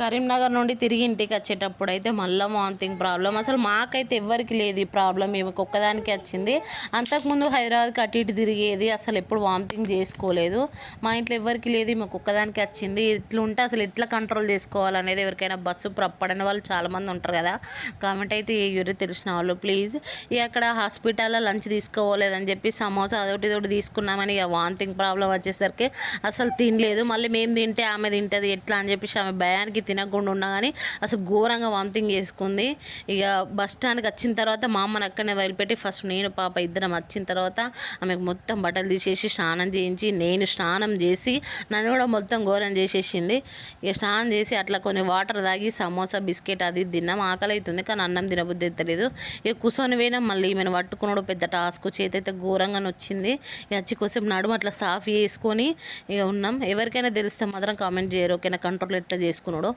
కరీంనగర్ నుండి తిరిగి ఇంటికి వచ్చేటప్పుడు అయితే మళ్ళీ వామిటింగ్ ప్రాబ్లం. అసలు మాకైతే ఎవ్వరికి లేదు ఈ ప్రాబ్లం, ఈమెకు ఒక్కదానికి వచ్చింది. అంతకుముందు హైదరాబాద్కి అటు ఇటు తిరిగేది, అసలు ఎప్పుడు వామిటింగ్ చేసుకోలేదు. మా ఇంట్లో ఎవరికి లేదు, ఈమెకు ఒక్కదానికి వచ్చింది. ఇట్లుంటే అసలు ఎట్లా కంట్రోల్ చేసుకోవాలనేది ఎవరికైనా బస్సు పడిన వాళ్ళు చాలామంది ఉంటారు కదా, కామెంట్ అయితే ఎవరు తెలిసిన వాళ్ళు ప్లీజ్. ఇక అక్కడ హాస్పిటల్లో లంచ్ తీసుకోలేదని చెప్పి సమోసా అదొకటి ఇదొకటి తీసుకున్నామని ఇక వామిటింగ్ ప్రాబ్లం వచ్చేసరికి అసలు తినలేదు. మళ్ళీ మేము తింటే ఆమె తింటుంది ఎట్లా అని చెప్పేసి ఆమె భయానికి తినకుండా ఉన్నా కానీ అసలు ఘోరంగా వామిటింగ్ చేసుకుంది. ఇక బస్ స్టాండ్కి వచ్చిన తర్వాత మా అమ్మని అక్కడనే వదిలిపెట్టి ఫస్ట్ నేను పాప ఇద్దరం వచ్చిన తర్వాత ఆమెకు మొత్తం బట్టలు తీసేసి స్నానం చేయించి, నేను స్నానం చేసి నన్ను కూడా మొత్తం ఘోరం చేసేసింది. ఇక స్నానం చేసి అట్లా కొన్ని వాటర్ తాగి సమోసా బిస్కెట్ అది తిన్నాం. ఆకలి అవుతుంది కానీ అన్నం తినబుద్ధి ఎత్తలేదు. ఇక కూర్చొని పోయినాం. మళ్ళీ ఈమెను పట్టుకున్నాడు పెద్ద టాస్క్, చేతి అయితే ఘోరంగా నొచ్చింది. ఇక వచ్చి కొంచెం నడుము అట్లా సాఫ్ చేసుకొని ఇక ఉన్నాం. ఎవరికైనా తెలిస్తే మాత్రం కామెంట్ చేయరు, ఓకేనా కంట్రోల్ ఎట్లా చేసుకున్నాడో.